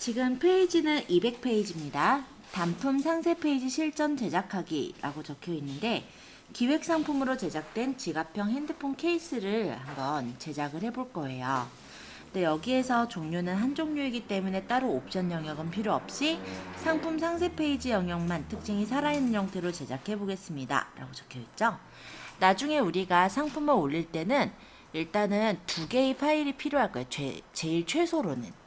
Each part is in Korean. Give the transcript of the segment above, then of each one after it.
지금 페이지는 200페이지입니다. 단품 상세 페이지 실전 제작하기라고 적혀 있는데 기획 상품으로 제작된 지갑형 핸드폰 케이스를 한번 제작을 해볼 거예요. 근데 여기에서 종류는 한 종류이기 때문에 따로 옵션 영역은 필요 없이 상품 상세 페이지 영역만 특징이 살아있는 형태로 제작해 보겠습니다. 라고 적혀 있죠. 나중에 우리가 상품을 올릴 때는 일단은 2개의 파일이 필요할 거예요. 제일 최소로는.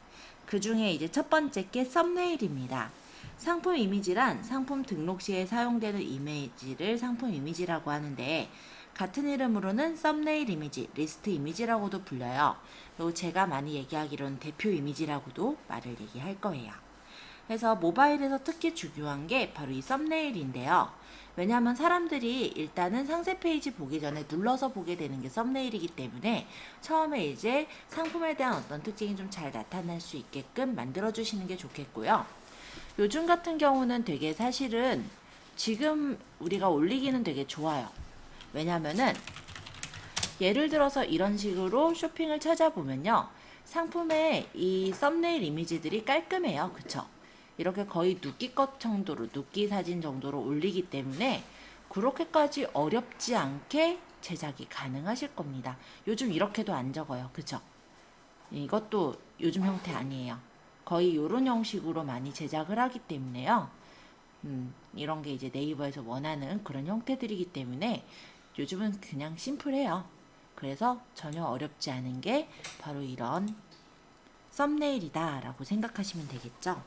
그 중에 이제 첫 번째 게 썸네일입니다. 상품 이미지란 상품 등록 시에 사용되는 이미지를 상품 이미지라고 하는데 같은 이름으로는 썸네일 이미지, 리스트 이미지라고도 불려요. 그리고 제가 많이 얘기하기로는 대표 이미지라고도 말을 얘기할 거예요. 그래서 모바일에서 특히 중요한 게 바로 이 썸네일인데요. 왜냐하면 사람들이 일단은 상세 페이지 보기 전에 눌러서 보게 되는 게 썸네일이기 때문에 처음에 이제 상품에 대한 어떤 특징이 좀 잘 나타날 수 있게끔 만들어 주시는 게 좋겠고요. 요즘 같은 경우는 되게 사실은 지금 우리가 올리기는 되게 좋아요. 왜냐면은 예를 들어서 이런 식으로 쇼핑을 찾아보면요. 상품의 이 썸네일 이미지들이 깔끔해요. 그쵸? 이렇게 거의 눕기껏 정도로, 눕기 사진 정도로 올리기 때문에 그렇게까지 어렵지 않게 제작이 가능하실 겁니다. 요즘 이렇게도 안 적어요. 그쵸? 이것도 요즘 형태 아니에요. 거의 이런 형식으로 많이 제작을 하기 때문에요. 이런 게 이제 네이버에서 원하는 그런 형태들이기 때문에 요즘은 그냥 심플해요. 그래서 전혀 어렵지 않은 게 바로 이런 썸네일이다 라고 생각하시면 되겠죠.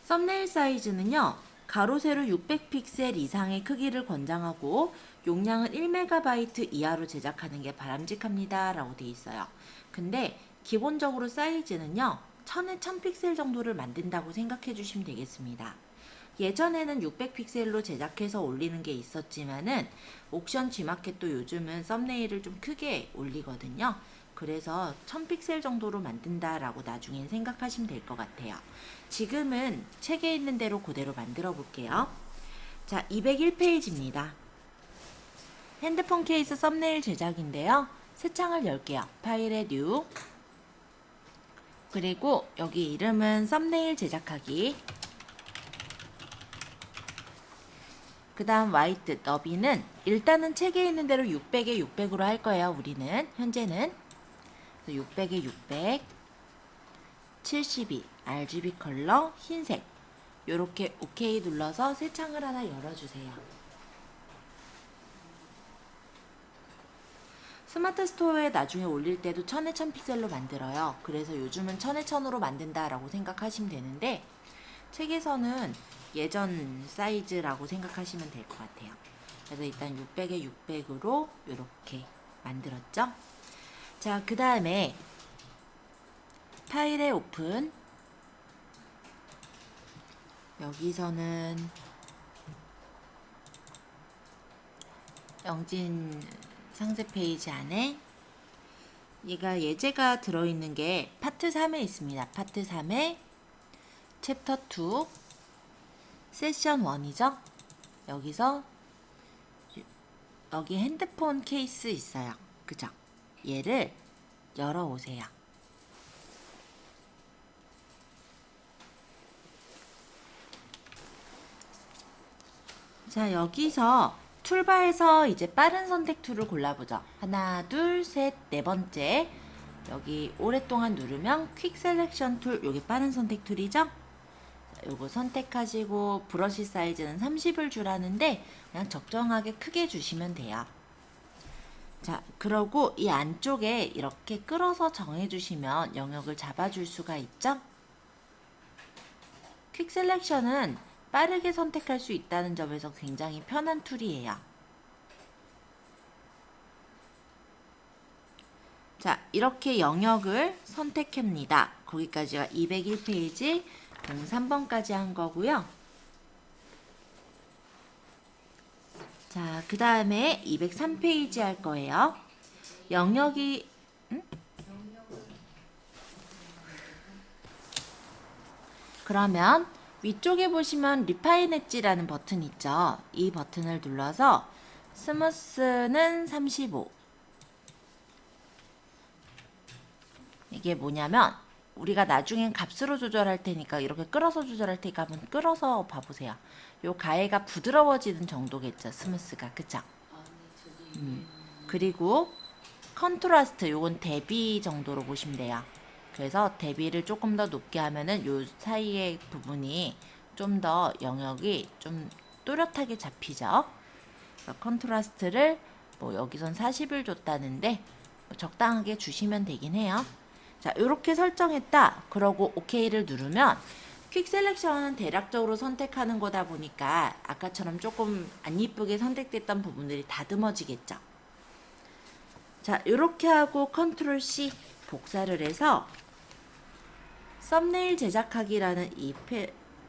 썸네일 사이즈는요. 가로 세로 600픽셀 이상의 크기를 권장하고 용량은 1MB 이하로 제작하는 게 바람직합니다 라고 되어 있어요. 근데 기본적으로 사이즈는요. 1000에 1000픽셀 정도를 만든다고 생각해 주시면 되겠습니다. 예전에는 600픽셀로 제작해서 올리는 게 있었지만은 옥션 G마켓도 요즘은 썸네일을 좀 크게 올리거든요. 그래서 1000픽셀 정도로 만든다라고 나중엔 생각하시면 될 것 같아요. 지금은 책에 있는 대로 그대로 만들어 볼게요. 자, 201페이지입니다. 핸드폰 케이스 썸네일 제작인데요. 새 창을 열게요. 파일에 뉴. 그리고 여기 이름은 썸네일 제작하기. 그 다음 화이트 너비는 일단은 책에 있는 대로 600에 600으로 할 거예요. 우리는 현재는 600에 600 72 RGB 컬러 흰색 요렇게 OK 눌러서 새 창을 하나 열어주세요. 스마트 스토어에 나중에 올릴 때도 1000에 1000픽셀로 만들어요. 그래서 요즘은 1000에 1000으로 만든다라고 생각하시면 되는데 책에서는 예전 사이즈라고 생각하시면 될 것 같아요. 그래서 일단 600에 600으로 이렇게 만들었죠. 자, 그 다음에 파일에 오픈. 여기서는 영진 상세 페이지 안에 얘가 예제가 들어있는 게 파트 3에 있습니다. 파트 3에 챕터 2 세션 1이죠. 여기서 여기 핸드폰 케이스 있어요. 그죠? 얘를 열어오세요. 자, 여기서 툴바에서 이제 빠른 선택 툴을 골라보죠. 하나, 둘, 셋, 네 번째. 여기 오랫동안 누르면 퀵 셀렉션 툴, 여기 빠른 선택 툴이죠? 요거 선택하시고 브러쉬 사이즈는 30을 주라는데 그냥 적정하게 크게 주시면 돼요. 자, 그러고 이 안쪽에 이렇게 끌어서 정해주시면 영역을 잡아줄 수가 있죠? 퀵 셀렉션은 빠르게 선택할 수 있다는 점에서 굉장히 편한 툴이에요. 자, 이렇게 영역을 선택합니다. 거기까지가 201페이지 03번까지 한 거고요. 자, 그 다음에 203페이지 할 거예요. 영역이 그러면 위쪽에 보시면 리파인 엣지라는 버튼 있죠. 이 버튼을 눌러서 스무스는 35. 이게 뭐냐면 우리가 나중엔 값으로 조절할 테니까 이렇게 끌어서 조절할 테니까 한번 끌어서 봐보세요. 요 가해가 부드러워지는 정도겠죠. 스무스가. 그쵸? 그리고 컨트라스트 요건 대비 정도로 보시면 돼요. 그래서 대비를 조금 더 높게 하면은 요 사이의 부분이 좀 더 영역이 좀 또렷하게 잡히죠. 컨트라스트를 뭐 여기선 40을 줬다는데 뭐 적당하게 주시면 되긴 해요. 자, 이렇게 설정했다. 그러고 OK를 누르면 퀵 셀렉션은 대략적으로 선택하는 거다 보니까 아까처럼 조금 안 이쁘게 선택됐던 부분들이 다듬어지겠죠. 자, 이렇게 하고 컨트롤 C 복사를 해서 썸네일 제작하기라는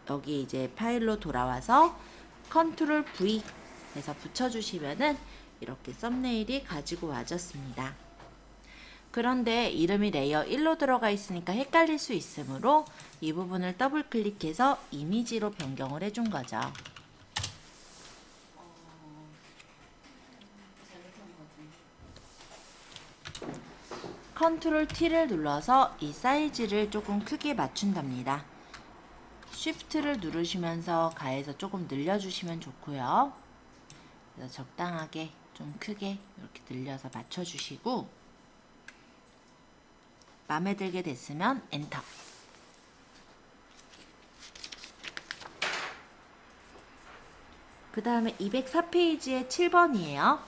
여기 이제 파일로 돌아와서 컨트롤 V 해서 붙여주시면은 이렇게 썸네일이 가지고 와졌습니다. 그런데 이름이 레이어 1로 들어가 있으니까 헷갈릴 수 있으므로 이 부분을 더블 클릭해서 이미지로 변경을 해준 거죠. 컨트롤 T를 눌러서 이 사이즈를 조금 크게 맞춘답니다. 쉬프트를 누르시면서 가해서 조금 늘려주시면 좋고요. 그래서 적당하게 좀 크게 이렇게 늘려서 맞춰주시고 마음에 들게 됐으면 엔터. 그 다음에 204페이지의 7번이에요.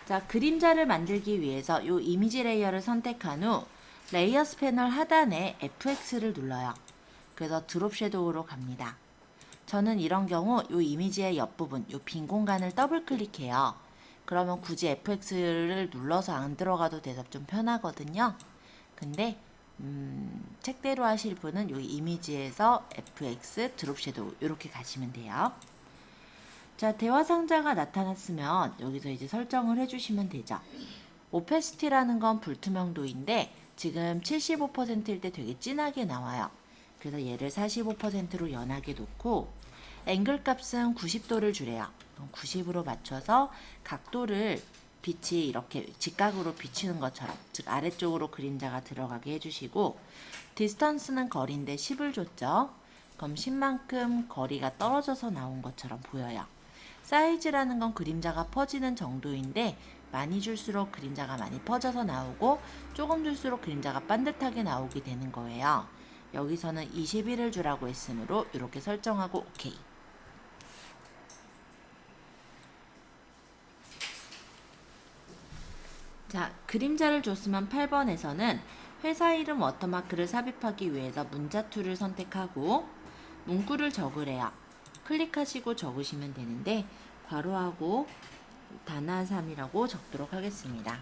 자, 그림자를 만들기 위해서 이 이미지 레이어를 선택한 후 레이어스 패널 하단에 FX를 눌러요. 그래서 드롭 섀도우로 갑니다. 저는 이런 경우 이 이미지의 옆부분, 이 빈 공간을 더블 클릭해요. 그러면 굳이 FX를 눌러서 안 들어가도 돼서 좀 편하거든요. 근데 책대로 하실 분은 이 이미지에서 FX 드롭 섀도우 이렇게 가시면 돼요. 자, 대화 상자가 나타났으면 여기서 이제 설정을 해주시면 되죠. 오페시티라는 건 불투명도인데 지금 75%일 때 되게 진하게 나와요. 그래서 얘를 45%로 연하게 놓고 앵글 값은 90도를 주래요. 90으로 맞춰서 각도를 빛이 이렇게 직각으로 비치는 것처럼, 즉 아래쪽으로 그림자가 들어가게 해주시고 디스턴스는 거리인데 10을 줬죠. 그럼 10만큼 거리가 떨어져서 나온 것처럼 보여요. 사이즈라는 건 그림자가 퍼지는 정도인데 많이 줄수록 그림자가 많이 퍼져서 나오고 조금 줄수록 그림자가 반듯하게 나오게 되는 거예요. 여기서는 21을 주라고 했으므로 이렇게 설정하고 OK. 자, 그림자를 줬으면 8번에서는 회사 이름 워터마크를 삽입하기 위해서 문자 툴을 선택하고 문구를 적으래요. 클릭하시고 적으시면 되는데 괄호하고 단화 3이라고 적도록 하겠습니다.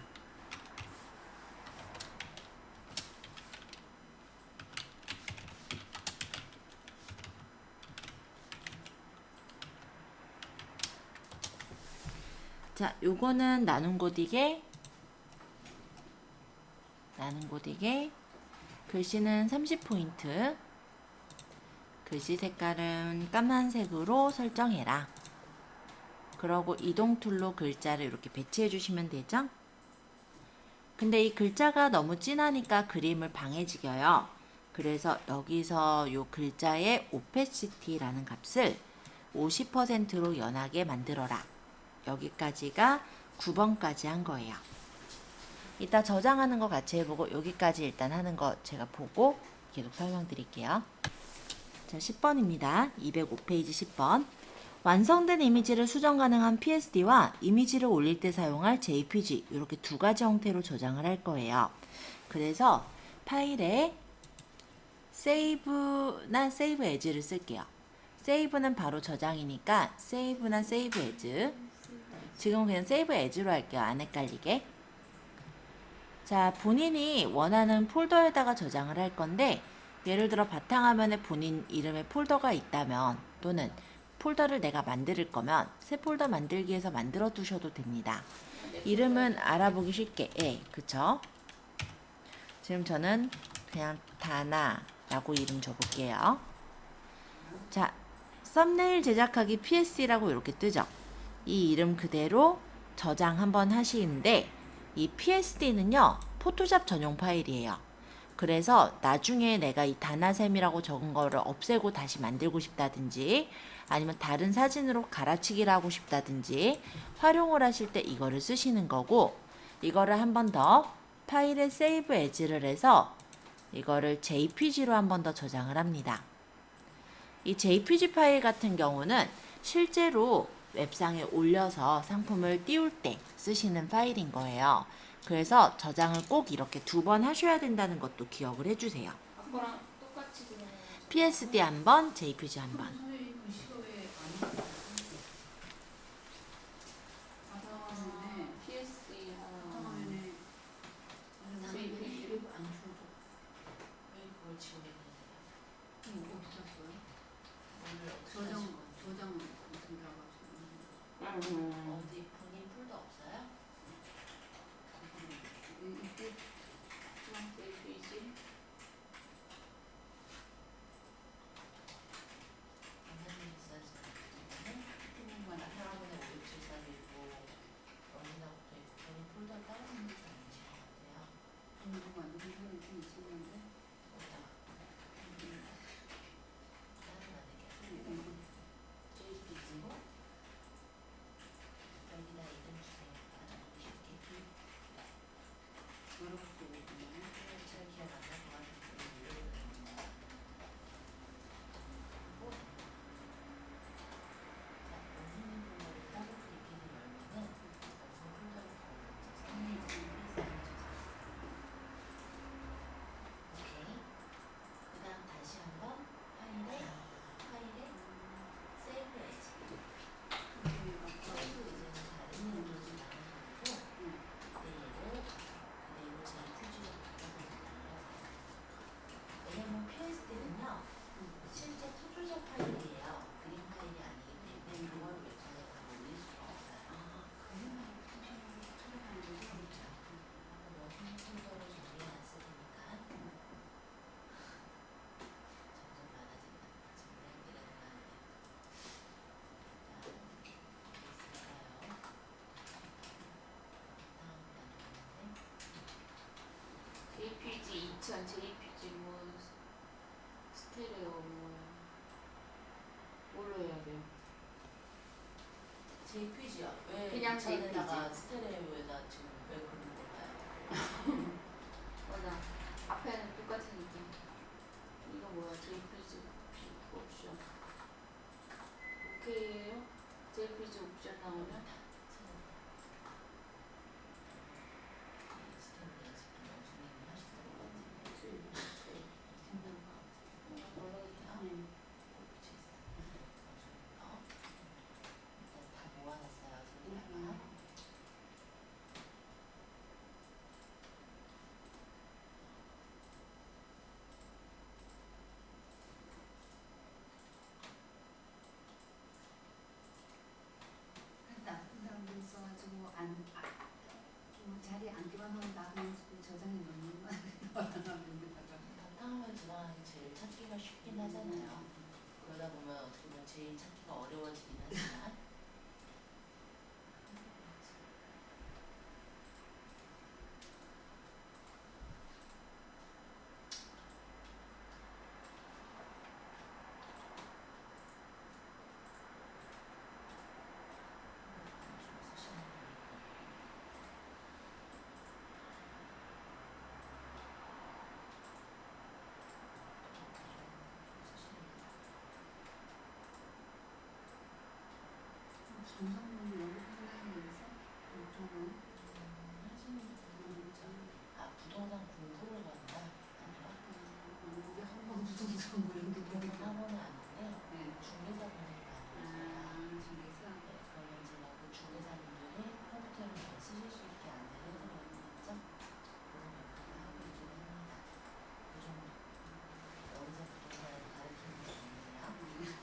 자, 요거는 나눈 고딕에 글씨는 30포인트, 글씨 색깔은 까만색으로 설정해라. 그러고 이동 툴로 글자를 이렇게 배치해 주시면 되죠. 근데 이 글자가 너무 진하니까 그림을 방해지겨요. 그래서 여기서 이 글자의 오페시티라는 값을 50%로 연하게 만들어라. 여기까지가 9번까지 한 거예요. 이따 저장하는 거 같이 해보고 여기까지 일단 하는 거 제가 보고 계속 설명드릴게요. 자, 10번입니다. 205페이지 10번. 완성된 이미지를 수정 가능한 PSD와 이미지를 올릴 때 사용할 JPG 이렇게 두 가지 형태로 저장을 할 거예요. 그래서 파일에 세이브나 세이브 에즈를 쓸게요. 세이브는 바로 저장이니까 세이브나 세이브 에즈. 지금 그냥 세이브 에즈로 할게요. 안 헷갈리게. 자, 본인이 원하는 폴더에다가 저장을 할 건데 예를 들어 바탕화면에 본인 이름의 폴더가 있다면 또는 폴더를 내가 만들 거면 새 폴더 만들기에서 만들어 두셔도 됩니다. 이름은 알아보기 쉽게 그쵸? 지금 저는 그냥 다나라고 이름 줘볼게요. 자, 썸네일 제작하기 PSD라고 이렇게 뜨죠? 이 이름 그대로 저장 한번 하시는데 이 PSD는요 포토샵 전용 파일이에요. 그래서 나중에 내가 이 다나셈이라고 적은 거를 없애고 다시 만들고 싶다든지 아니면 다른 사진으로 갈아치기를 하고 싶다든지 활용을 하실 때 이거를 쓰시는 거고, 이거를 한 번 더 파일에 세이브 에즈를 해서 이거를 JPG로 한 번 더 저장을 합니다. 이 JPG 파일 같은 경우는 실제로 웹상에 올려서 상품을 띄울 때 쓰시는 파일인 거예요. 그래서 저장을 꼭 이렇게 2번 하셔야 된다는 것도 기억을 해주세요. 아까랑 똑같이 그냥 PSD 한 번, JPG 한 번. 선생님 글씨가 왜안 받아왔는데 PSD 화면에 JPG 안 줘도 왜 그걸 지우게 되나요? 어디 샀어요? 오늘 저장 같은 데 가가지고 어디 본인 폴더 없어요? 이때 JPG 원장님 있어야지. 조금만 할아버지 5673 있고 원인하고도 있고 본인 폴더 따로 있는 게 아니신 것 같아요. 공부만 하는 사람이 좀 있었는데 거기다가 다른 만들게 음. JPG로 여기다 이름 주세요. 쉽게 어렵고 그냥 잘 기억 안 날 것 같은데 원생님 폴더를 따로 클릭해서 열면은 원생 폴더를 거기다 오케이. 그 다음 다시 한번 파일에 세이브 에즈. 세이브 이제는 다른 이름으로 좀 나눠가지고 내일을 그대로 JPG로 바꿔서 왜냐면 PSD는요 실제 투조작 파일이에요. 그림 파일이 아니기 때문에 그걸 웹상에 다 올릴 수가 없어요. 그렇죠. 원생 폴더를 정리해놨을 테니까 점점 많아진다. 지금 램프가 들어가네요. 자, 어디 있을까요? 다음 단 JPG 2000 JPG 뭐 스테레오 뭘로 해야 돼요? JPG요. 왜 그냥 전에다가 JPG. 스테레오에다 지금 왜 그런 걸까요? 맞아. 앞에는 똑같으니까. 이거 뭐야? JPG 옵션. 오케이예요? JPG 옵션 나오면 나쁜 사람들 있어가지고 자리에 앉기만 하면 나는 저장해 놓는 거 바탕화면 저장하기 제일 찾기가 쉽긴 하잖아요. 그러다 보면 어떻게 보면 제일 찾기가 어려워지긴 하지만 정상적으로 여기 하나에서 이쪽은 부동산 공부를 간다? 아니요. 우리 한번 부동산 뭐 이런 게 부동산 학원은 아닌데 네. 중개사분들이 많이 오세요. 중에서 네, 그러면 이제 그 중개사분들이 컴퓨터를 잘 쓰실 수 있게 안내를 해드리는 거죠. 그런 역할을 하고 있긴 합니다. 그 정도. 여기서 부동산을 가르치는 게 아니라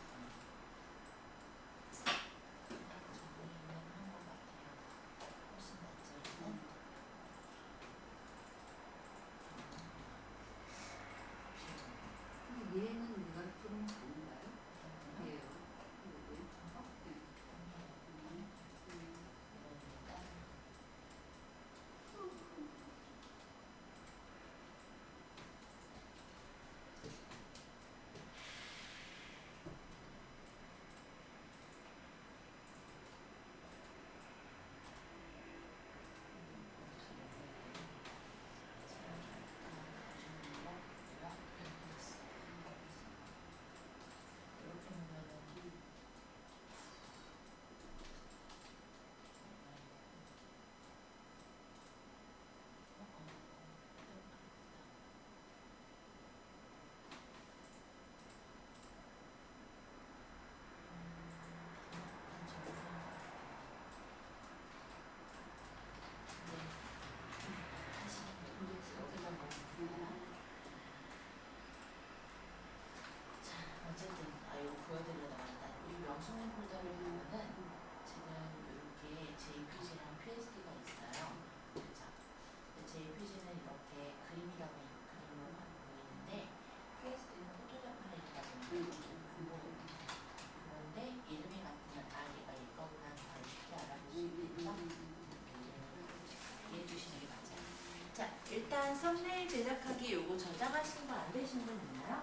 일단 썸네일 제작하기 요거 저장하신 거 안 되신 분 있나요?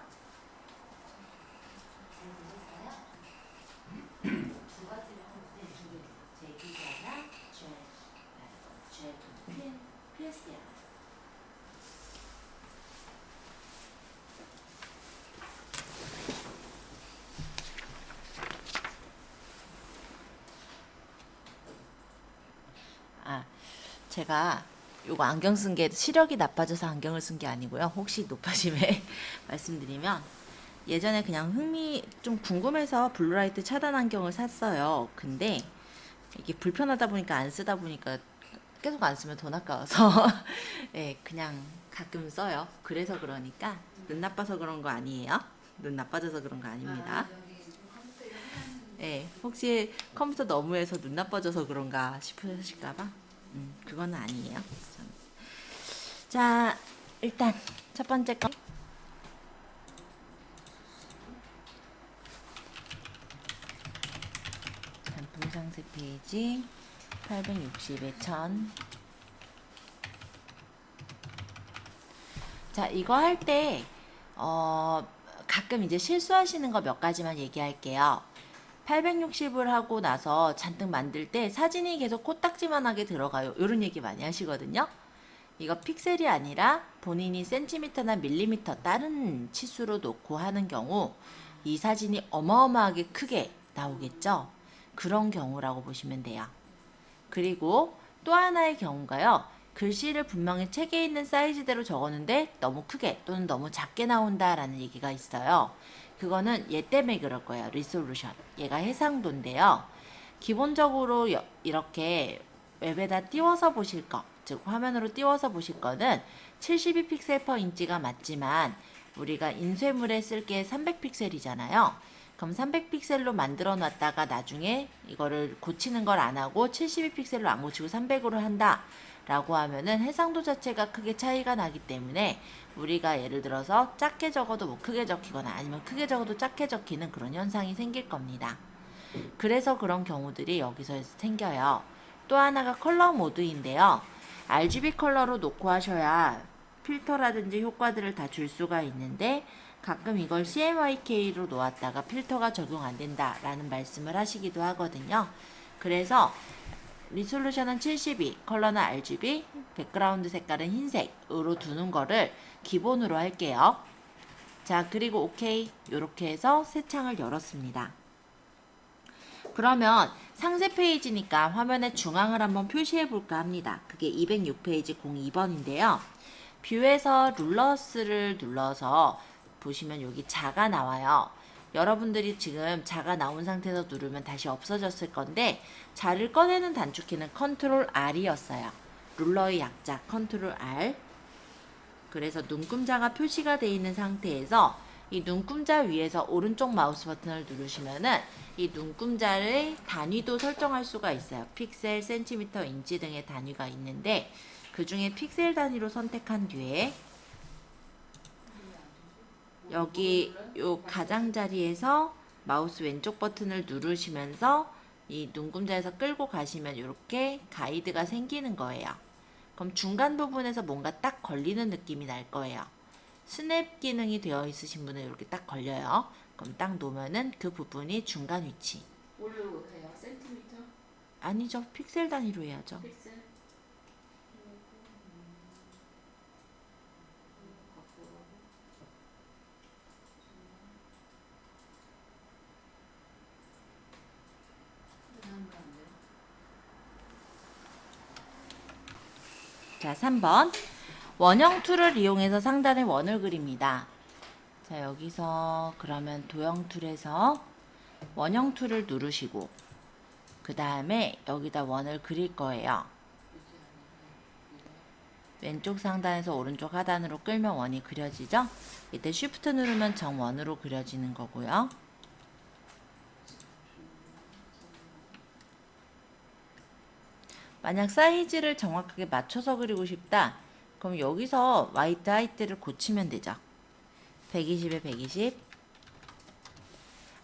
잘 되셨어요? 두 가지를 하는데 JPG 하나, PSD 하나. 아, 제가 요거 안경 쓴 게 시력이 나빠져서 안경을 쓴 게 아니고요. 혹시 높아심에 말씀드리면 예전에 그냥 좀 궁금해서 블루라이트 차단 안경을 샀어요. 근데 이게 불편하다 보니까 안 쓰다 보니까 계속 안 쓰면 돈 아까워서 예, 그냥 가끔 써요. 그래서 그러니까 눈 나빠서 그런 거 아니에요. 눈 나빠져서 그런 거 아닙니다. 여기 컴퓨터 이런 거 하는 예, 혹시 컴퓨터 너무해서 눈 나빠져서 그런가 싶으실까봐 그건 아니에요. 자, 일단 첫 번째 거 단품 상세 페이지 860에 1000. 자, 이거 할 때 가끔 이제 실수하시는 거 몇 가지만 얘기할게요. 860을 하고 나서 잔뜩 만들 때 사진이 계속 코딱지만하게 들어가요. 이런 얘기 많이 하시거든요. 이거 픽셀이 아니라 본인이 센티미터나 밀리미터 다른 치수로 놓고 하는 경우 이 사진이 어마어마하게 크게 나오겠죠. 그런 경우라고 보시면 돼요. 그리고 또 하나의 경우가요. 글씨를 분명히 책에 있는 사이즈대로 적었는데 너무 크게 또는 너무 작게 나온다라는 얘기가 있어요. 그거는 얘 때문에 그럴 거예요. 리솔루션. 얘가 해상도인데요. 기본적으로 이렇게 웹에다 띄워서 보실 거, 즉 화면으로 띄워서 보실 거는 72픽셀 per 인치가 맞지만 우리가 인쇄물에 쓸 게 300픽셀이잖아요. 그럼 300픽셀로 만들어 놨다가 나중에 이거를 고치는 걸 안 하고 72픽셀로 안 고치고 300으로 한다 라고 하면은 해상도 자체가 크게 차이가 나기 때문에 우리가 예를 들어서 작게 적어도 뭐 크게 적히거나 아니면 크게 적어도 작게 적히는 그런 현상이 생길 겁니다. 그래서 그런 경우들이 여기서 생겨요. 또 하나가 컬러 모드인데요. RGB 컬러로 놓고 하셔야 필터라든지 효과들을 다 줄 수가 있는데 가끔 이걸 CMYK로 놓았다가 필터가 적용 안 된다라는 말씀을 하시기도 하거든요. 그래서 리솔루션은 72, 컬러는 RGB, 백그라운드 색깔은 흰색으로 두는 거를 기본으로 할게요. 자, 그리고 OK. 이렇게 해서 새 창을 열었습니다. 그러면 상세 페이지니까 화면의 중앙을 한번 표시해 볼까 합니다. 그게 206페이지 02번인데요. 뷰에서 룰러스를 눌러서 보시면 여기 자가 나와요. 여러분들이 지금 자가 나온 상태에서 누르면 다시 없어졌을 건데 자를 꺼내는 단축키는 컨트롤 R이었어요. 룰러의 약자 컨트롤 R. 그래서 눈금자가 표시가 되어 있는 상태에서 이 눈금자 위에서 오른쪽 마우스 버튼을 누르시면은 이 눈금자의 단위도 설정할 수가 있어요. 픽셀, 센티미터, 인치 등의 단위가 있는데 그 중에 픽셀 단위로 선택한 뒤에 여기 요 가장자리에서 마우스 왼쪽 버튼을 누르시면서 이 눈금자에서 끌고 가시면 이렇게 가이드가 생기는 거예요. 그럼 중간 부분에서 뭔가 딱 걸리는 느낌이 날 거예요. 스냅 기능이 되어 있으신 분은 이렇게 딱 걸려요. 그럼 딱 놓으면은 그 부분이 중간 위치. 뭘로 해요? 센티미터? 아니죠. 픽셀 단위로 해야죠. 픽셀? 자, 3번. 원형 툴을 이용해서 상단에 원을 그립니다. 자, 여기서 그러면 도형 툴에서 원형 툴을 누르시고 그 다음에 여기다 원을 그릴 거예요. 왼쪽 상단에서 오른쪽 하단으로 끌면 원이 그려지죠? 이때 쉬프트 누르면 정원으로 그려지는 거고요. 만약 사이즈를 정확하게 맞춰서 그리고 싶다. 그럼 여기서 화이트 하이트를 고치면 되죠. 120에 120.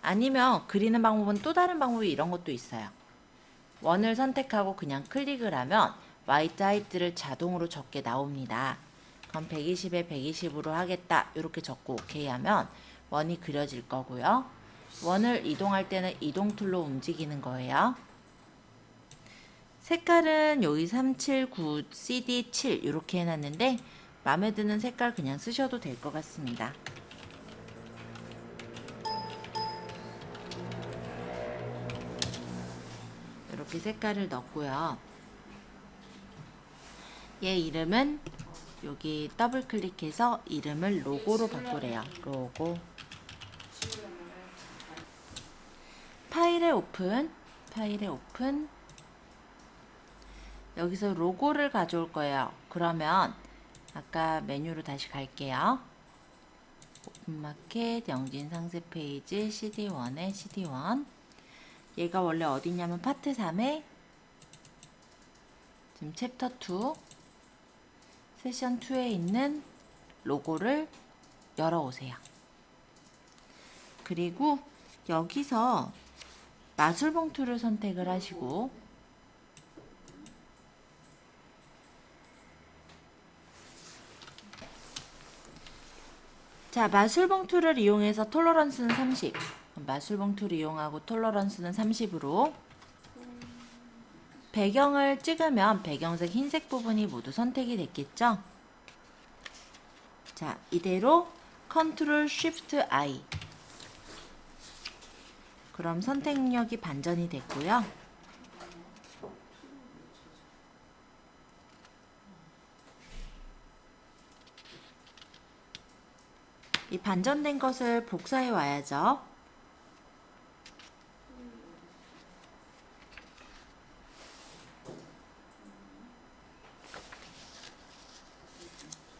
아니면 그리는 방법은 또 다른 방법이 이런 것도 있어요. 원을 선택하고 그냥 클릭을 하면 화이트 하이트를 자동으로 적게 나옵니다. 그럼 120에 120으로 하겠다. 이렇게 적고 오케이 하면 원이 그려질 거고요. 원을 이동할 때는 이동 툴로 움직이는 거예요. 색깔은 여기 379 CD 7 이렇게 해놨는데 마음에 드는 색깔 그냥 쓰셔도 될 것 같습니다. 이렇게 색깔을 넣고요. 얘 이름은 여기 더블 클릭해서 이름을 로고로 바꾸래요. 로고. 파일에 오픈. 파일에 오픈. 여기서 로고를 가져올 거예요. 그러면 아까 메뉴로 다시 갈게요. 오픈마켓, 영진 상세 페이지, CD1에 CD1. 얘가 원래 어디냐면 파트 3에 지금 챕터 2 세션 2에 있는 로고를 열어오세요. 그리고 여기서 마술 봉투를 선택을 하시고 자, 마술 봉투를 이용해서 톨러런스는 30. 마술 봉투를 이용하고 톨러런스는 30으로 배경을 찍으면 배경색 흰색 부분이 모두 선택이 됐겠죠? 자, 이대로 컨트롤 쉬프트 I. 그럼 선택 능력이 반전이 됐고요. 이 반전된 것을 복사해 와야죠.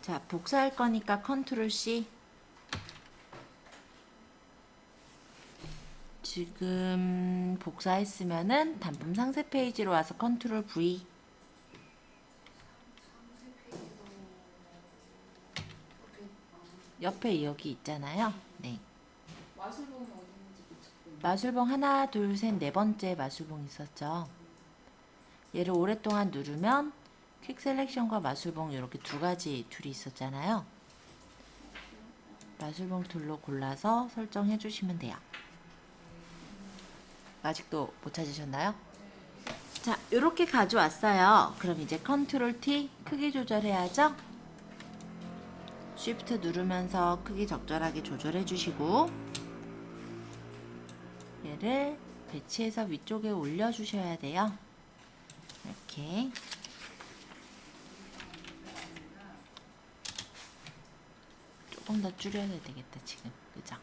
자, 복사할 거니까 컨트롤 C. 지금 복사했으면은 단품 상세 페이지로 와서 컨트롤 V. 옆에 여기 있잖아요. 네. 마술봉은 어디 있는지 못 찾고. 마술봉 하나, 둘, 셋, 네 번째 마술봉 있었죠. 얘를 오랫동안 누르면 퀵 셀렉션과 마술봉 이렇게 두 가지 툴이 있었잖아요. 마술봉 툴로 골라서 설정해 주시면 돼요. 아직도 못 찾으셨나요? 자, 이렇게 가져왔어요. 그럼 이제 컨트롤 T 크기 조절해야죠. 쉬프트 누르면서 크기 적절하게 조절해 주시고 얘를 배치해서 위쪽에 올려 주셔야 돼요. 이렇게 조금 더 줄여야 되겠다 지금. 그죠?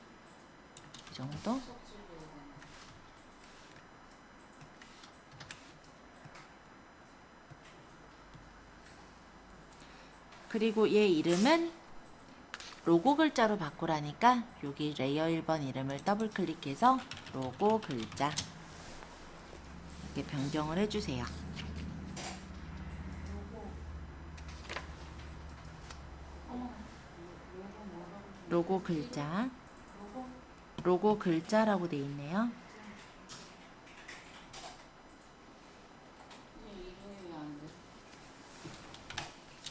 이 정도? 그리고 얘 이름은 로고 글자로 바꾸라니까 여기 레이어 1번 이름을 더블 클릭해서 로고 글자 이렇게 변경을 해주세요. 로고 글자, 로고 글자라고 돼 있네요. 이름이 안 돼.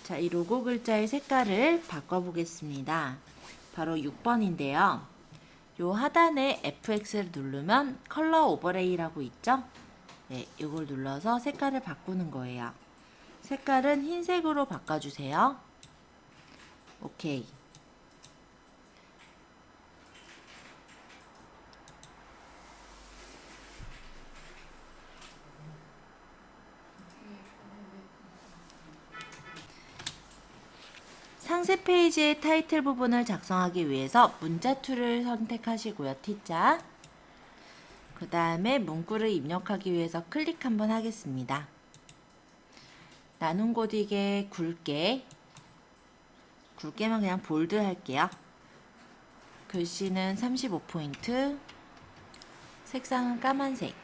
자, 이 로고 글자의 색깔을 바꿔보겠습니다. 바로 6번인데요. 요 하단에 FX를 누르면 컬러 오버레이라고 있죠? 네, 이걸 눌러서 색깔을 바꾸는 거예요. 색깔은 흰색으로 바꿔주세요. 오케이. 상세 페이지의 타이틀 부분을 작성하기 위해서 문자 툴을 선택하시고요. T자. 그 다음에 문구를 입력하기 위해서 클릭 한번 하겠습니다. 나눈 고딕에 굵게만 그냥 볼드 할게요. 글씨는 35포인트, 색상은 까만색.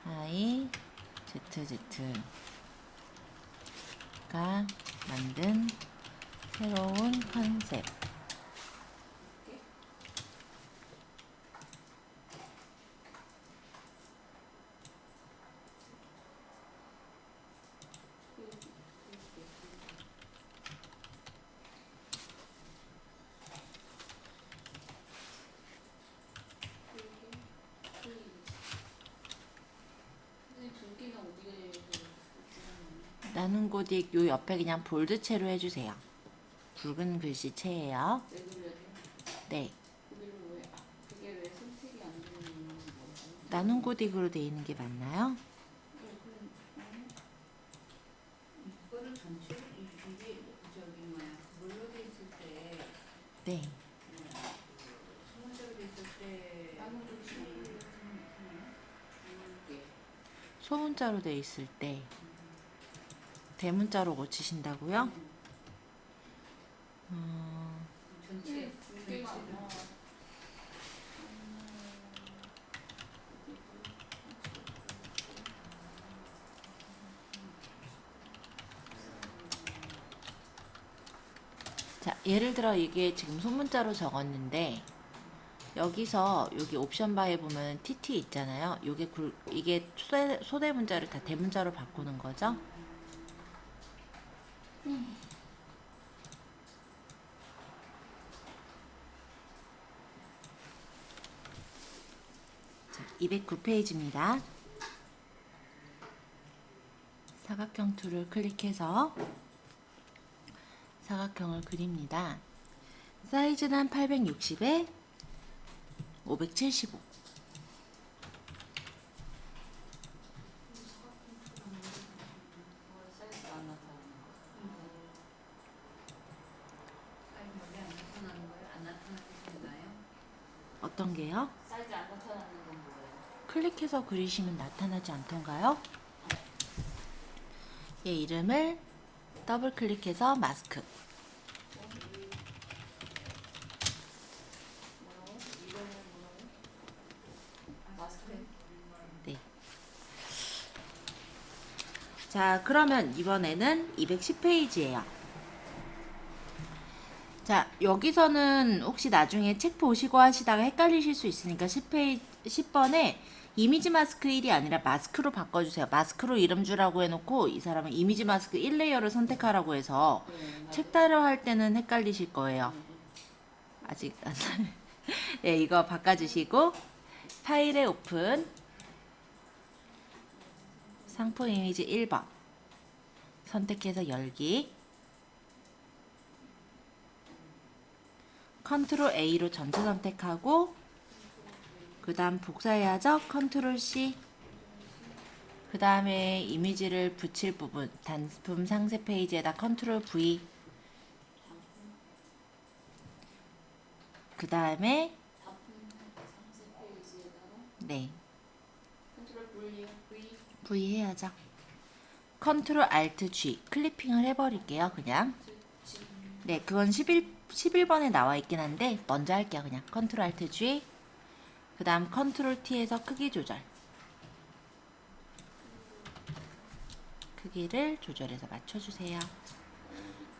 I, ZZ가 만든 새로운 컨셉. 나눈 고딕 요 옆에 그냥 볼드체로 해주세요. 붉은 글씨체예요. 왜 그래야 돼? 네, 그게 왜 선택이 안 되는 이유는 뭐예요? 나눈 고딕으로 돼 있는 게 맞나요? 이거를 전체 이게 저기 뭐야 뭘로 돼 있을 때 네, 소문자로 돼 있을 때 나는 좀 싫은데. 소문자로 돼 있을 때 대문자로 고치신다고요? 전체 두 개가 안 나와. 자, 예를 들어 이게 지금 소문자로 적었는데 여기서 여기 옵션 바에 보면 TT 있잖아요. 이게 소대 문자를 다 대문자로 바꾸는 거죠. 자, 209페이지입니다. 사각형 툴을 클릭해서 사각형을 그립니다. 사이즈는 860에 575. 사이즈 안 나타나는 아니 원래 안 나타나는 거예요? 안 나타나게 되나요? 어떤 게요? 거. 사이즈 안 나타나는 건 뭐예요? 클릭해서 그리시면 나타나지 않던가요? 얘 이름을 더블 클릭해서 마스크. 뭐라고? 이거는 뭐라고? 마스크? 네. 자, 그러면 이번에는 210페이지예요. 자, 여기서는 혹시 나중에 책 보시고 하시다가 헷갈리실 수 있으니까 10번에 이미지 마스크 1이 아니라 마스크로 바꿔주세요. 마스크로 이름 주라고 해놓고 이 사람은 이미지 마스크 1레이어를 선택하라고 해서 책 따라 할 때는 헷갈리실 거예요. 아직 안 네, 이거 바꿔주시고 파일에 오픈 상품 이미지 1번 선택해서 열기 컨트롤 A로 전체 선택하고 그 다음 복사해야죠. 컨트롤 C 그 다음에 이미지를 붙일 부분 단품 상세 페이지에다 컨트롤 V 그 다음에 단품 상세 페이지에다가 네 컨트롤 V V 해야죠. 컨트롤 Alt G 클리핑을 해버릴게요. 그냥 네 그건 11번에 나와 있긴 한데 먼저 할게요. 그냥 컨트롤 Alt G 그 다음 컨트롤 T에서 크기 조절 크기를 조절해서 맞춰주세요.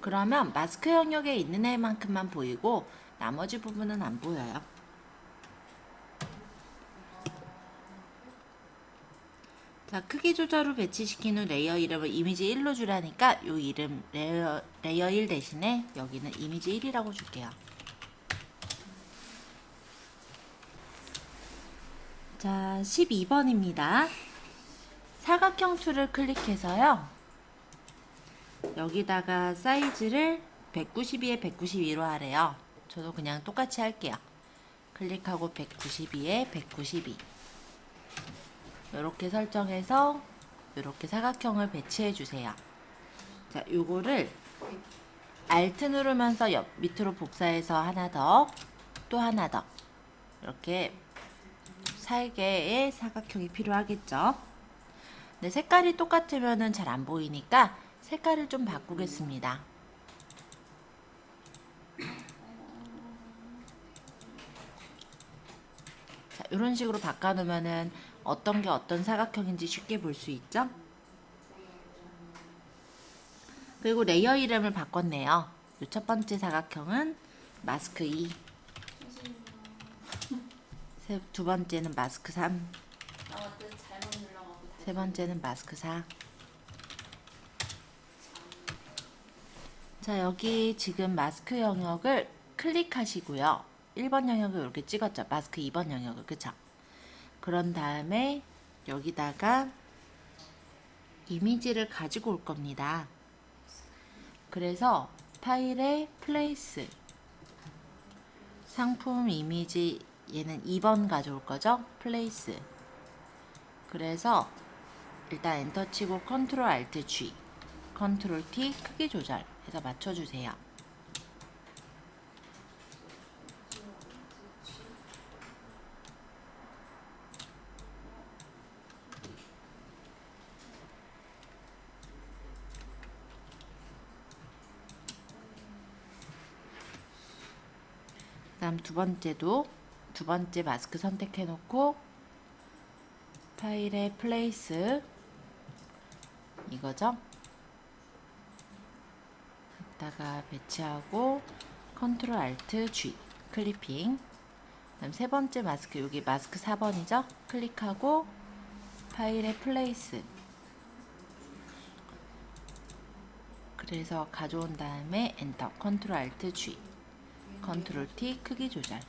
그러면 마스크 영역에 있는 애만큼만 보이고 나머지 부분은 안 보여요. 자, 크기 조절 후 배치시킨 후 레이어 이름을 이미지 1로 주라니까 요 이름 레이어 1 대신에 여기는 이미지 1이라고 줄게요. 자, 12번입니다. 사각형 툴을 클릭해서요. 여기다가 사이즈를 192에 192로 하래요. 저도 그냥 똑같이 할게요. 클릭하고 192에 192 이렇게 설정해서 이렇게 사각형을 배치해 주세요. 자, 요거를 Alt 누르면서 옆 밑으로 복사해서 하나 더, 또 하나 더 이렇게 4개의 사각형이 필요하겠죠. 근데 색깔이 똑같으면은 잘 안 보이니까 색깔을 좀 바꾸겠습니다. 자, 이런 식으로 바꿔놓으면은 어떤 게 어떤 사각형인지 쉽게 볼 수 있죠? 그리고 레이어 이름을 바꿨네요. 요 첫 번째 사각형은 마스크 2, 두 번째는 마스크 3, 아 맞다 잘못 눌러갖고 세 번째는 마스크 4. 자, 여기 지금 마스크 영역을 클릭하시고요. 1번 영역을 이렇게 찍었죠. 마스크 2번 영역을. 그쵸? 그런 다음에 여기다가 이미지를 가지고 올 겁니다. 그래서 파일에 플레이스 상품 이미지 얘는 2번 가져올 거죠? 플레이스. 그래서 일단 엔터 치고 컨트롤 알트 G, 컨트롤 T 크기 조절해서 맞춰주세요. 그다음 두 번째 마스크 선택해 놓고 파일에 플레이스 이거죠? 여기다가 배치하고 컨트롤 알트 G 클리핑. 그다음 세 번째 마스크 여기 마스크 4번이죠? 클릭하고 파일에 플레이스. 그래서 가져온 다음에 엔터 컨트롤 알트 G 컨트롤 T 크기 조절.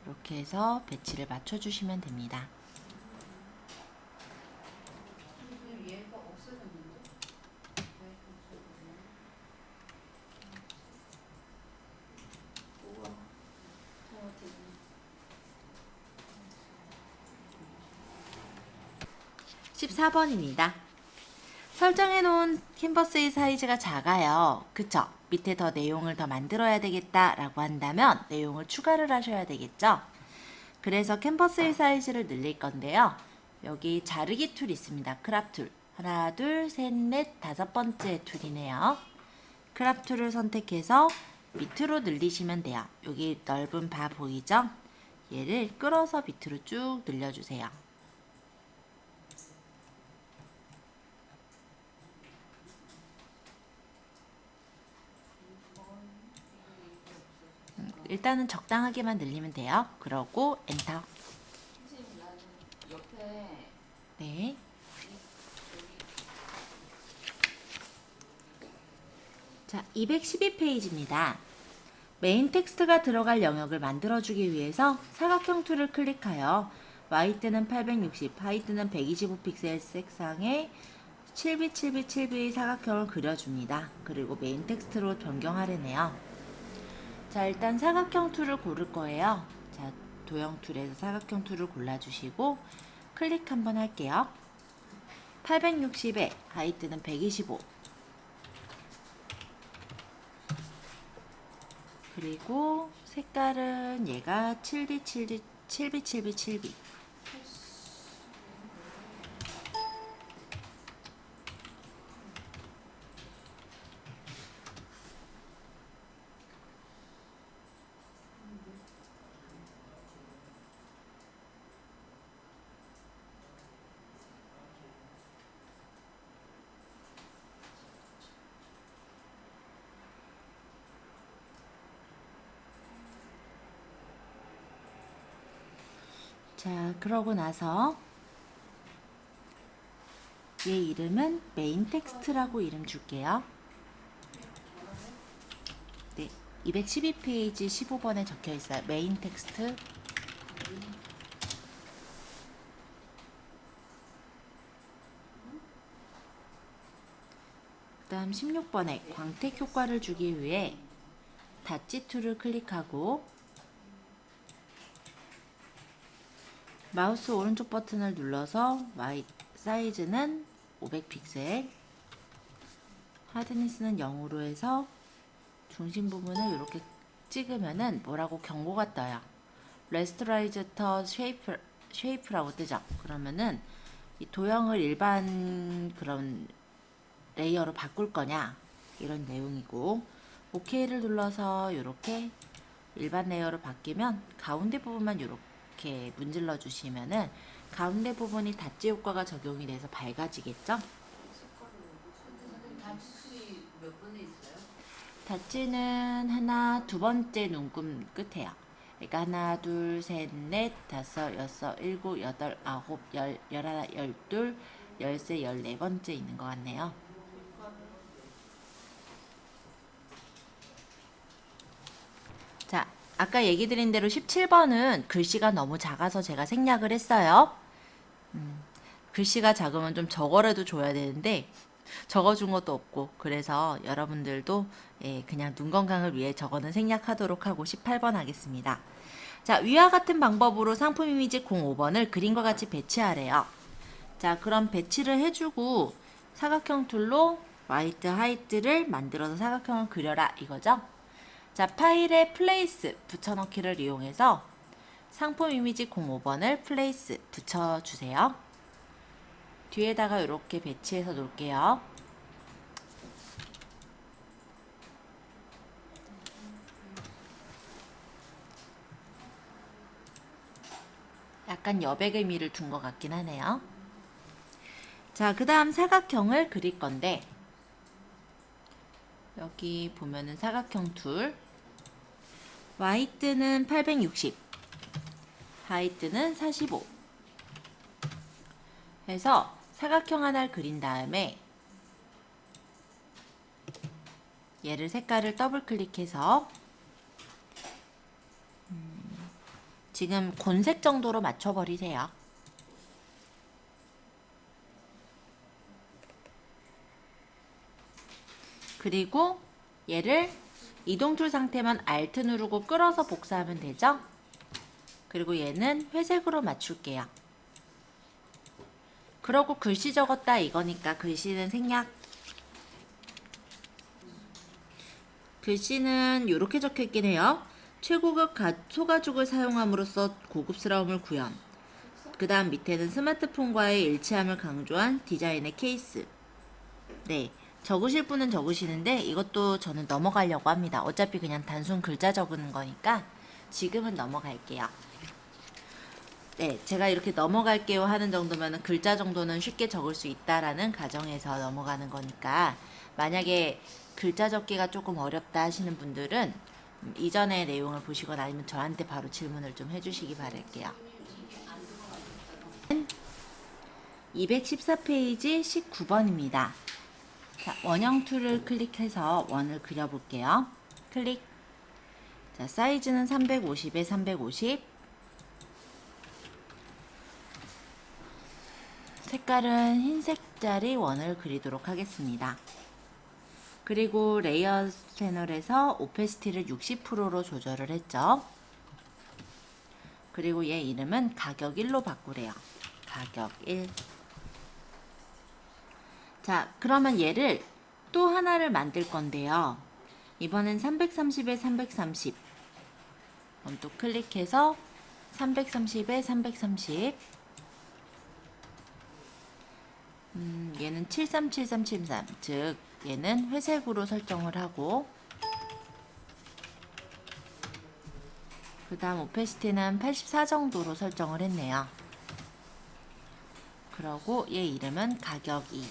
이렇게 해서 배치를 맞춰주시면 됩니다. 얘가 없어졌는데? 왜 없어졌냐? 우와, 잘못했네. 14번입니다. 설정해 놓은 캔버스의 사이즈가 작아요. 그쵸? 밑에 더 내용을 더 만들어야 되겠다 라고 한다면 내용을 추가를 하셔야 되겠죠? 그래서 캔버스의 사이즈를 늘릴 건데요. 여기 자르기 툴 있습니다. 크랍 툴. 하나, 둘, 셋, 넷, 다섯 번째 툴이네요. 크랍 툴을 선택해서 밑으로 늘리시면 돼요. 여기 넓은 바 보이죠? 얘를 끌어서 밑으로 쭉 늘려주세요. 일단은 적당하게만 늘리면 돼요. 그러고 엔터. 선생님, 나는 옆에 네. 자, 212페이지입니다. 메인 텍스트가 들어갈 영역을 만들어주기 위해서 사각형 툴을 클릭하여 와이드는 860, 하이드는 125픽셀 색상의 7비 7비 7비의 사각형을 그려줍니다. 그리고 메인 텍스트로 변경하려네요. 자, 일단 사각형 툴을 고를 거예요. 자, 도형 툴에서 사각형 툴을 골라주시고 클릭 한번 할게요. 860에 하이트는 125. 그리고 색깔은 얘가 7비 7비 7비 7비 7비. 자, 그러고 나서 얘 이름은 메인 텍스트라고 이름 줄게요. 네, 212페이지 15번에 적혀 있어요. 메인 텍스트. 그다음 16번에 광택 효과를 주기 위해 닷지 툴을 클릭하고 마우스 오른쪽 버튼을 눌러서 사이즈는 500픽셀, 하드니스는 0으로 해서 중심 부분을 이렇게 찍으면은 뭐라고 경고가 떠요. 레스토라이즈터 쉐이프라고 뜨죠. 그러면은 이 도형을 일반 그런 레이어로 바꿀 거냐 이런 내용이고, OK를 눌러서 이렇게 일반 레이어로 바뀌면 가운데 부분만 이렇게 문질러 주시면은 가운데 부분이 닷지 효과가 적용이 돼서 밝아지겠죠? 선생님, 단추이 몇 번에 있어요? 닷지는 하나, 두 번째 눈금 끝에요. 그러니까 하나, 둘, 셋, 넷, 다섯, 여섯, 일곱, 여덟, 아홉, 열, 열하나, 열둘, 열세, 14번째 있는 것 같네요. 자, 아까 얘기 드린 대로 17번은 글씨가 너무 작아서 제가 생략을 했어요. 글씨가 작으면 좀 적어라도 줘야 되는데 적어준 것도 없고, 그래서 여러분들도 그냥 눈 건강을 위해 적어는 생략하도록 하고 18번 하겠습니다. 자, 위와 같은 방법으로 상품 이미지 05번을 그림과 같이 배치하래요. 자, 그럼 배치를 해주고 사각형 툴로 화이트 하이트를 만들어서 사각형을 그려라 이거죠. 자, 파일에 플레이스 붙여넣기를 이용해서 상품 이미지 05번을 플레이스 붙여주세요. 뒤에다가 이렇게 배치해서 놓을게요. 약간 여백의 미를 둔 것 같긴 하네요. 자, 그 다음 사각형을 그릴 건데, 여기 보면은 사각형 툴, 화이트는 860, 하이트는 45 해서 사각형 하나를 그린 다음에 얘를 색깔을 더블 클릭해서 지금 곤색 정도로 맞춰버리세요. 그리고 얘를 이동 툴 상태만 Alt 누르고 끌어서 복사하면 되죠. 그리고 얘는 회색으로 맞출게요. 그러고 글씨 적었다 이거니까 글씨는 생략. 글씨는 이렇게 적혀 있긴 해요. 최고급 소가죽을 사용함으로써 고급스러움을 구현. 그 다음 밑에는 스마트폰과의 일치함을 강조한 디자인의 케이스. 네, 적으실 분은 적으시는데 이것도 저는 넘어가려고 합니다. 어차피 그냥 단순 글자 적는 거니까 지금은 넘어갈게요. 네, 제가 이렇게 넘어갈게요 하는 정도면 글자 정도는 쉽게 적을 수 있다라는 가정에서 넘어가는 거니까, 만약에 글자 적기가 조금 어렵다 하시는 분들은 이전의 내용을 보시거나 아니면 저한테 바로 질문을 좀 해주시기 바랄게요. 214페이지 19번입니다. 자, 원형 툴을 클릭해서 원을 그려볼게요. 클릭. 자, 사이즈는 350에 350. 색깔은 흰색짜리 원을 그리도록 하겠습니다. 그리고 레이어 패널에서 오페시티를 60%로 조절을 했죠. 그리고 얘 이름은 가격 1로 바꾸래요. 가격 1. 자, 그러면 얘를 또 하나를 만들 건데요. 이번엔 330에 330. 그럼 또 클릭해서 330에 330. 얘는 737373, 즉 얘는 회색으로 설정을 하고, 그 다음 오페시티는 84 정도로 설정을 했네요. 그러고 얘 이름은 가격 2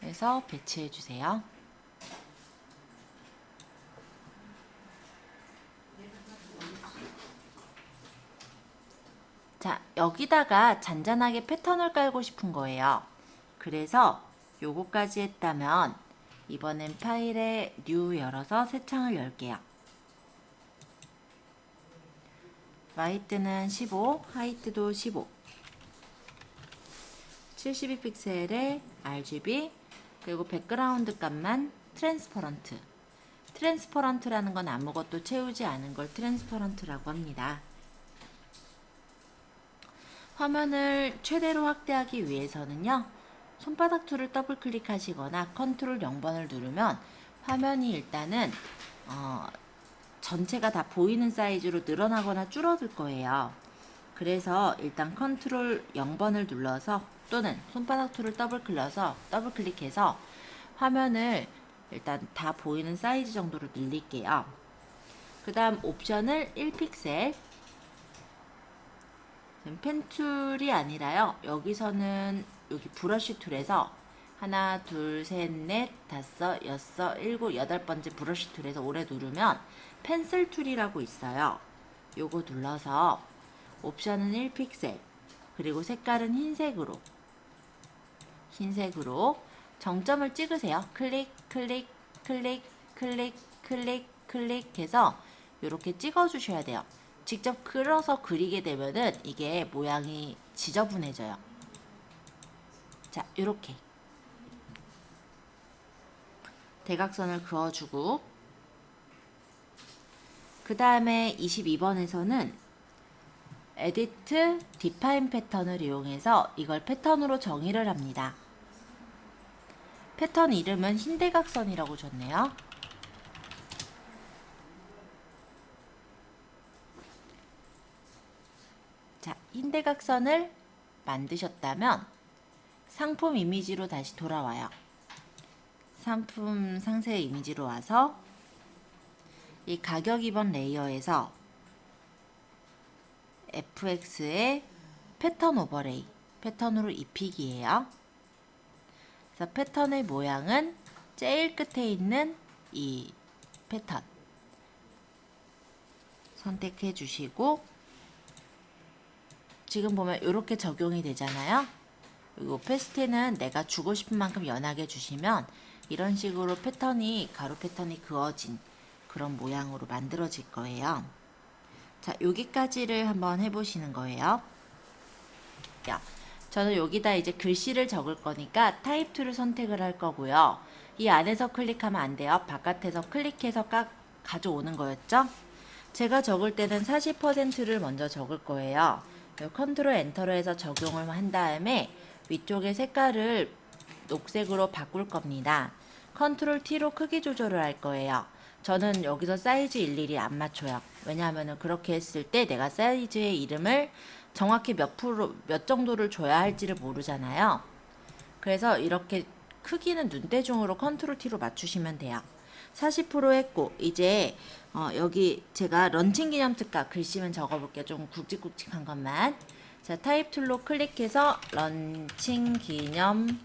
해서 배치해 주세요. 자, 여기다가 잔잔하게 패턴을 깔고 싶은 거예요. 그래서 요거까지 했다면 이번엔 파일에 뉴 열어서 새 창을 열게요. 화이트는 15, 하이트도 15. 72픽셀의 RGB, 그리고 백그라운드 값만 트랜스퍼런트. 트랜스퍼런트라는 건 아무것도 채우지 않은 걸 트랜스퍼런트라고 합니다. 화면을 최대로 확대하기 위해서는요, 손바닥 툴을 더블 클릭하시거나 컨트롤 0번을 누르면 화면이 일단은 전체가 다 보이는 사이즈로 늘어나거나 줄어들 거예요. 그래서 일단 컨트롤 0번을 눌러서 또는 손바닥 툴을 더블 클릭해서 화면을 일단 다 보이는 사이즈 정도로 늘릴게요. 그 다음 옵션을 1픽셀, 펜 툴이 아니라요, 여기서는 여기 브러쉬 툴에서 하나, 둘, 셋, 넷, 다섯, 여섯, 일곱, 여덟 번째 브러쉬 툴에서 오래 누르면 펜슬 툴이라고 있어요. 요거 눌러서 옵션은 1픽셀, 그리고 색깔은 흰색으로 정점을 찍으세요. 클릭, 클릭, 클릭, 클릭, 클릭, 클릭 해서 이렇게 찍어 주셔야 돼요. 직접 끌어서 그리게 되면은 이게 모양이 지저분해져요. 자, 요렇게 대각선을 그어주고, 그 다음에 22번에서는 Edit Define 패턴을 이용해서 이걸 패턴으로 정의를 합니다. 패턴 이름은 흰대각선이라고 줬네요. 자, 흰대각선을 만드셨다면 상품 이미지로 다시 돌아와요. 상품 상세 이미지로 와서 이 가격 입원 레이어에서 fx의 패턴 오버레이, 패턴으로 입히기예요. 그래서 패턴의 모양은 제일 끝에 있는 이 패턴 선택해 주시고, 지금 보면 이렇게 적용이 되잖아요. 그리고 오페시티는 내가 주고 싶은 만큼 연하게 주시면 이런 식으로 패턴이, 가로 패턴이 그어진 그런 모양으로 만들어질 거예요. 자, 여기까지를 한번 해보시는 거예요. 저는 여기다 이제 글씨를 적을 거니까 타입 툴을 선택을 할 거고요. 이 안에서 클릭하면 안 돼요. 바깥에서 클릭해서 가져오는 거였죠. 제가 적을 때는 40%를 먼저 적을 거예요. 컨트롤 엔터로 해서 적용을 한 다음에 위쪽에 색깔을 녹색으로 바꿀 겁니다. 컨트롤 T로 크기 조절을 할 거예요. 저는 여기서 사이즈 일일이 안 맞춰요. 왜냐하면 그렇게 했을 때 내가 사이즈의 이름을 정확히 몇 정도를 줘야 할지를 모르잖아요. 그래서 이렇게 크기는 눈대중으로 컨트롤 T로 맞추시면 돼요. 40% 했고, 이제 여기 제가 런칭 기념 특가 글씨만 적어볼게요. 좀 굵직굵직한 것만. 자, 타입 툴로 클릭해서 런칭 기념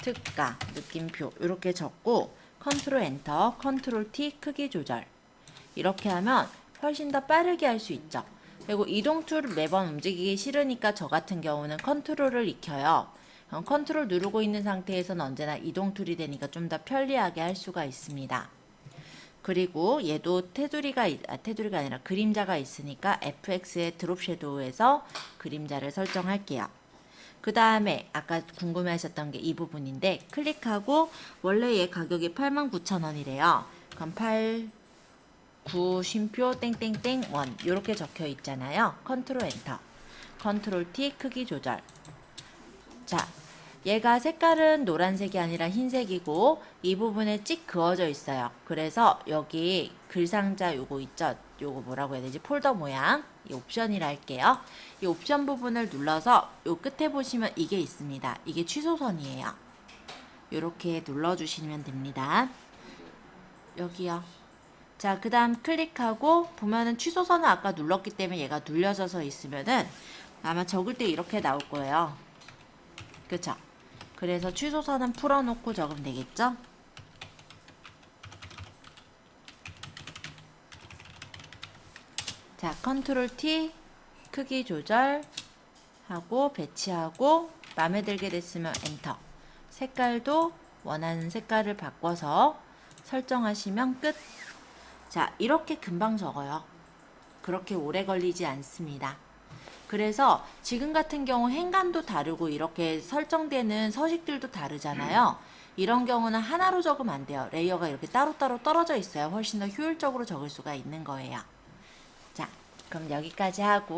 특가 느낌표 이렇게 적고, 컨트롤 엔터, 컨트롤 T 크기 조절 이렇게 하면 훨씬 더 빠르게 할 수 있죠. 그리고 이동 툴을 매번 움직이기 싫으니까 저 같은 경우는 컨트롤을 익혀요. 컨트롤 누르고 있는 상태에서는 언제나 이동 툴이 되니까 좀 더 편리하게 할 수가 있습니다. 그리고 얘도 테두리가 아니라 그림자가 있으니까 FX의 드롭 섀도우에서 그림자를 설정할게요. 그 다음에 아까 궁금해하셨던 게 이 부분인데, 클릭하고 원래 얘 가격이 89,000원이래요. 그럼 89 쉼표 땡땡땡 원 이렇게 적혀 있잖아요. 컨트롤 엔터, 컨트롤 T 크기 조절. 자, 얘가 색깔은 노란색이 아니라 흰색이고 이 부분에 찍 그어져 있어요. 그래서 여기 글상자 요거 있죠? 요거 뭐라고 해야 되지? 폴더 모양, 이 옵션이라 할게요. 이 옵션 부분을 눌러서 요 끝에 보시면 이게 있습니다. 이게 취소선이에요. 요렇게 눌러주시면 됩니다. 여기요. 자, 그 다음 클릭하고 보면은 취소선을 아까 눌렀기 때문에 얘가 눌려져서 있으면은 아마 적을 때 이렇게 나올 거예요. 그쵸? 그래서 취소선은 풀어놓고 적으면 되겠죠? 자, 컨트롤 T 크기 조절하고 배치하고 마음에 들게 됐으면 엔터. 색깔도 원하는 색깔을 바꿔서 설정하시면 끝. 자, 이렇게 금방 적어요. 그렇게 오래 걸리지 않습니다. 그래서 지금 같은 경우 행간도 다르고 이렇게 설정되는 서식들도 다르잖아요. 이런 경우는 하나로 적으면 안 돼요. 레이어가 이렇게 따로따로 떨어져 있어야 훨씬 더 효율적으로 적을 수가 있는 거예요. 자, 그럼 여기까지 하고